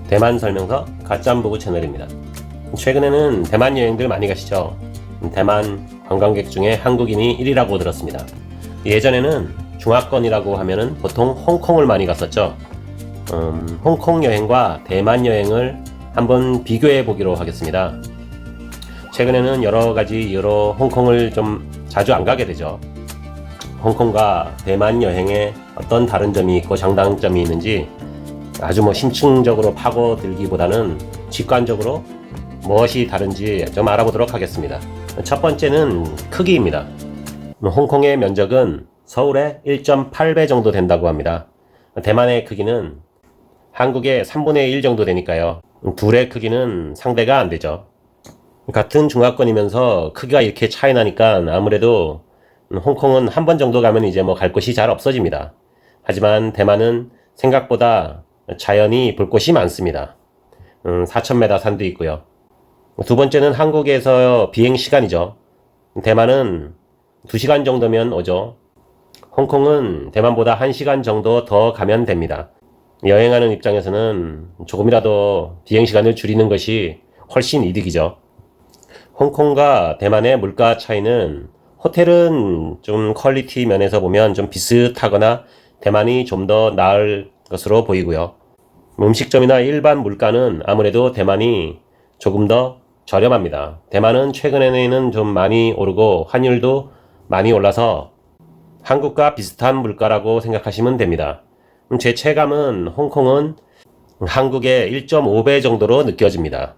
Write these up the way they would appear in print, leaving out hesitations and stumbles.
대만 설명서 가짬보고 채널입니다. 최근에는 대만 여행들 많이 가시죠. 대만 관광객 중에 한국인이 1위라고 들었습니다. 예전에는 중화권이라고 하면은 보통 홍콩을 많이 갔었죠. 홍콩 여행과 대만 여행을 한번 비교해 보기로 하겠습니다. 최근에는 여러 가지 이유로 홍콩을 좀 자주 안 가게 되죠. 홍콩과 대만 여행에 어떤 다른 점이 있고 장단점이 있는지 아주 심층적으로 파고들기보다는 직관적으로 무엇이 다른지 좀 알아보도록 하겠습니다. 첫 번째는 크기입니다. 홍콩의 면적은 서울의 1.8배 정도 된다고 합니다. 대만의 크기는 한국의 3분의 1 정도 되니까요. 둘의 크기는 상대가 안 되죠. 같은 중화권이면서 크기가 이렇게 차이 나니까 아무래도 홍콩은 한 번 정도 가면 이제 갈 곳이 잘 없어집니다. 하지만 대만은 생각보다 자연이 볼 곳이 많습니다. 4,000m 산도 있고요. 두 번째는 한국에서 비행 시간이죠. 대만은 2시간 정도면 오죠. 홍콩은 대만보다 1시간 정도 더 가면 됩니다. 여행하는 입장에서는 조금이라도 비행 시간을 줄이는 것이 훨씬 이득이죠. 홍콩과 대만의 물가 차이는 호텔은 좀 퀄리티 면에서 보면 좀 비슷하거나 대만이 좀 더 나을 것으로 보이고요. 음식점이나 일반 물가는 아무래도 대만이 조금 더 저렴합니다. 대만은 최근에는 좀 많이 오르고 환율도 많이 올라서 한국과 비슷한 물가라고 생각하시면 됩니다. 제 체감은 홍콩은 한국의 1.5배 정도로 느껴집니다.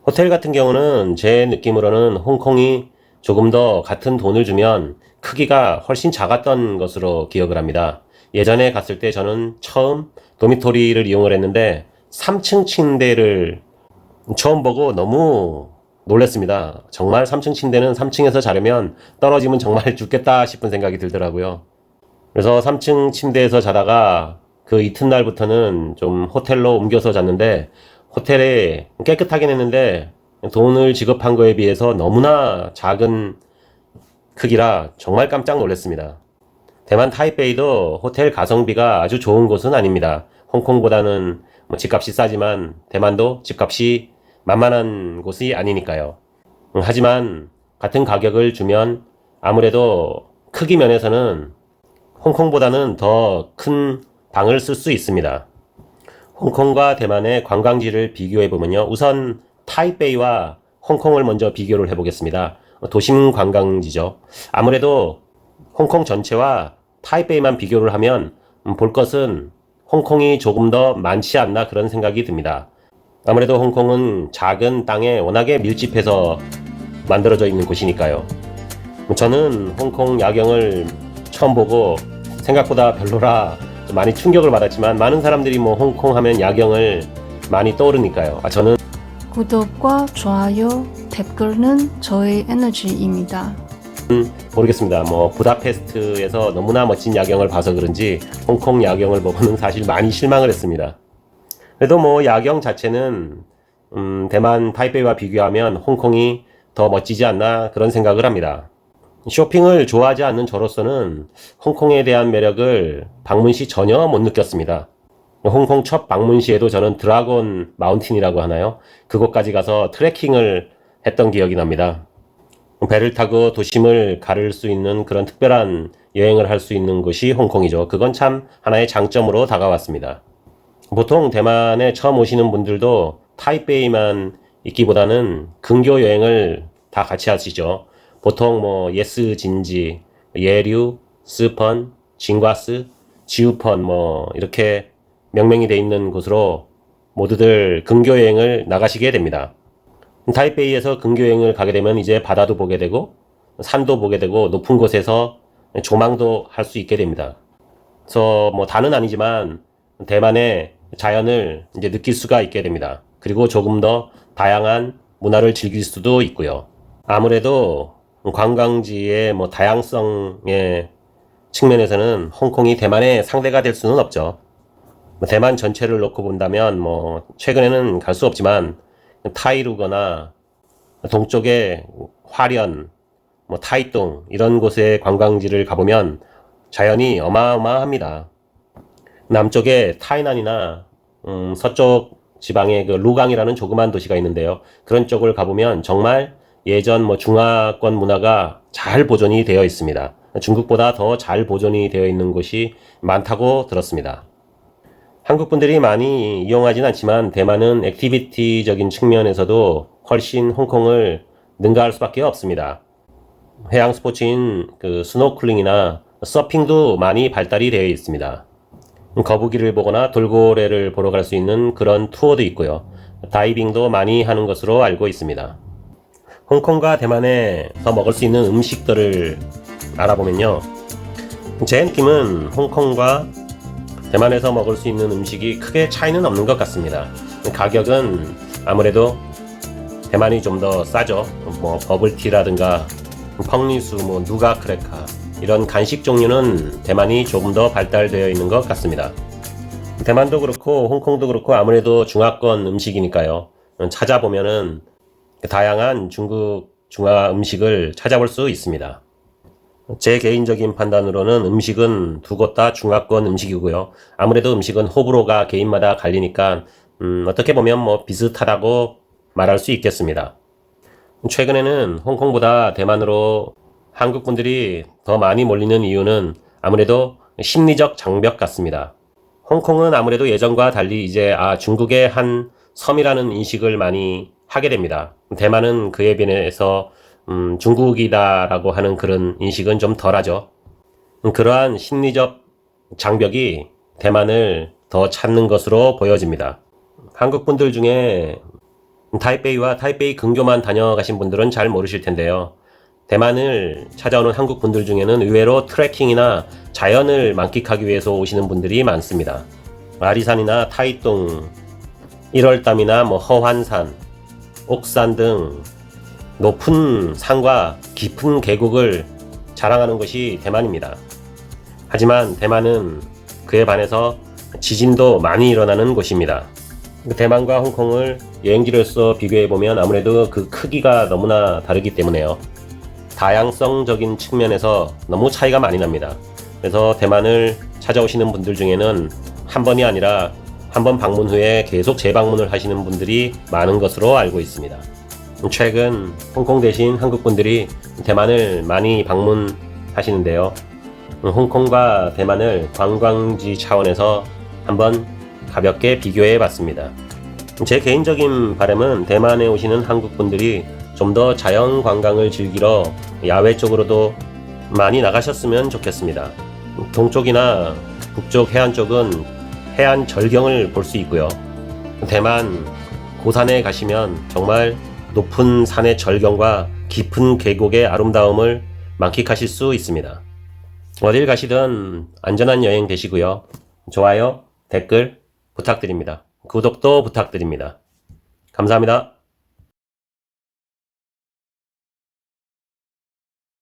호텔 같은 경우는 제 느낌으로는 홍콩이 조금 더 같은 돈을 주면 크기가 훨씬 작았던 것으로 기억을 합니다. 예전에 갔을 때 저는 처음 도미토리를 이용을 했는데 3층 침대를 처음 보고 너무 놀랐습니다. 정말 3층 침대는 3층에서 자려면 떨어지면 정말 죽겠다 싶은 생각이 들더라고요. 그래서 3층 침대에서 자다가 그 이튿날부터는 좀 호텔로 옮겨서 잤는데 호텔에 깨끗하긴 했는데 돈을 지급한 거에 비해서 너무나 작은 크기라 정말 깜짝 놀랐습니다. 대만 타이베이도 호텔 가성비가 아주 좋은 곳은 아닙니다. 홍콩보다는 집값이 싸지만 대만도 집값이 만만한 곳이 아니니까요. 하지만 같은 가격을 주면 아무래도 크기 면에서는 홍콩보다는 더 큰 방을 쓸 수 있습니다. 홍콩과 대만의 관광지를 비교해보면요. 우선 타이베이와 홍콩을 먼저 비교를 해보겠습니다. 도심 관광지죠. 아무래도 홍콩 전체와 타이베이만 비교를 하면 볼 것은 홍콩이 조금 더 많지 않나 그런 생각이 듭니다. 아무래도 홍콩은 작은 땅에 워낙에 밀집해서 만들어져 있는 곳이니까요. 저는 홍콩 야경을 처음 보고 생각보다 별로라 많이 충격을 받았지만 많은 사람들이 홍콩 하면 야경을 많이 떠오르니까요. 저는 구독과 좋아요, 댓글은 저의 에너지입니다. 모르겠습니다. 부다페스트에서 너무나 멋진 야경을 봐서 그런지 홍콩 야경을 보고는 사실 많이 실망을 했습니다. 그래도 야경 자체는 대만 타이베이와 비교하면 홍콩이 더 멋지지 않나 그런 생각을 합니다. 쇼핑을 좋아하지 않는 저로서는 홍콩에 대한 매력을 방문 시 전혀 못 느꼈습니다. 홍콩 첫 방문 시에도 저는 드라곤 마운틴이라고 하나요? 그곳까지 가서 트레킹을 했던 기억이 납니다. 배를 타고 도심을 가를 수 있는 그런 특별한 여행을 할 수 있는 곳이 홍콩이죠. 그건 참 하나의 장점으로 다가왔습니다. 보통 대만에 처음 오시는 분들도 타이베이만 있기보다는 근교 여행을 다 같이 하시죠. 보통 예스 진지, 예류, 스펀, 징과스, 지우펀 이렇게 명명이 돼 있는 곳으로 모두들 근교 여행을 나가시게 됩니다. 타이베이에서 근교 여행을 가게 되면 이제 바다도 보게 되고 산도 보게 되고 높은 곳에서 조망도 할 수 있게 됩니다. 그래서 다는 아니지만 대만의 자연을 이제 느낄 수가 있게 됩니다. 그리고 조금 더 다양한 문화를 즐길 수도 있고요. 아무래도 관광지의 다양성의 측면에서는 홍콩이 대만의 상대가 될 수는 없죠. 대만 전체를 놓고 본다면 최근에는 갈 수 없지만 타이루거나 동쪽의 화련, 타이tung 이런 곳의 관광지를 가보면 자연이 어마어마합니다. 남쪽의 타이난이나 서쪽 지방에 그 루강이라는 조그만 도시가 있는데요. 그런 쪽을 가보면 정말 예전 중화권 문화가 잘 보존이 되어 있습니다. 중국보다 더 잘 보존이 되어 있는 곳이 많다고 들었습니다. 한국 분들이 많이 이용하진 않지만 대만은 액티비티적인 측면에서도 훨씬 홍콩을 능가할 수밖에 없습니다. 해양 스포츠인 그 스노클링이나 서핑도 많이 발달이 되어 있습니다. 거북이를 보거나 돌고래를 보러 갈 수 있는 그런 투어도 있고요. 다이빙도 많이 하는 것으로 알고 있습니다. 홍콩과 대만에서 먹을 수 있는 음식들을 알아보면요. 제 느낌은 홍콩과 대만에서 먹을 수 있는 음식이 크게 차이는 없는 것 같습니다. 가격은 아무래도 대만이 좀 더 싸죠. 버블티라든가 펑리수, 누가 크래카 이런 간식 종류는 대만이 조금 더 발달되어 있는 것 같습니다. 대만도 그렇고 홍콩도 그렇고 아무래도 중화권 음식이니까요. 찾아보면은 다양한 중국 중화 음식을 찾아볼 수 있습니다. 제 개인적인 판단으로는 음식은 두 곳 다 중화권 음식이고요. 아무래도 음식은 호불호가 개인마다 갈리니까 어떻게 보면 비슷하다고 말할 수 있겠습니다. 최근에는 홍콩보다 대만으로 한국 분들이 더 많이 몰리는 이유는 아무래도 심리적 장벽 같습니다. 홍콩은 아무래도 예전과 달리 이제 중국의 한 섬이라는 인식을 많이 하게 됩니다. 대만은 그에 비해서 중국이다라고 하는 그런 인식은 좀 덜하죠. 그러한 심리적 장벽이 대만을 더 찾는 것으로 보여집니다. 한국 분들 중에 타이베이와 타이베이 근교만 다녀가신 분들은 잘 모르실 텐데요. 대만을 찾아오는 한국 분들 중에는 의외로 트레킹이나 자연을 만끽하기 위해서 오시는 분들이 많습니다. 아리산이나 타이tung, 1월담이나 허환산, 옥산 등 높은 산과 깊은 계곡을 자랑하는 것이 대만입니다. 하지만 대만은 그에 반해서 지진도 많이 일어나는 곳입니다. 대만과 홍콩을 여행지로서 비교해보면 아무래도 그 크기가 너무나 다르기 때문에요. 다양성적인 측면에서 너무 차이가 많이 납니다. 그래서 대만을 찾아오시는 분들 중에는 한 번이 아니라 한 번 방문 후에 계속 재방문을 하시는 분들이 많은 것으로 알고 있습니다. 최근 홍콩 대신 한국 분들이 대만을 많이 방문하시는데요. 홍콩과 대만을 관광지 차원에서 한번 가볍게 비교해 봤습니다. 제 개인적인 바람은 대만에 오시는 한국 분들이 좀 더 자연 관광을 즐기러 야외 쪽으로도 많이 나가셨으면 좋겠습니다. 동쪽이나 북쪽 해안 쪽은 해안 절경을 볼 수 있고요. 대만 고산에 가시면 정말 높은 산의 절경과 깊은 계곡의 아름다움을 만끽하실 수 있습니다. 어딜 가시든 안전한 여행 되시고요. 좋아요, 댓글 부탁드립니다. 구독도 부탁드립니다. 감사합니다.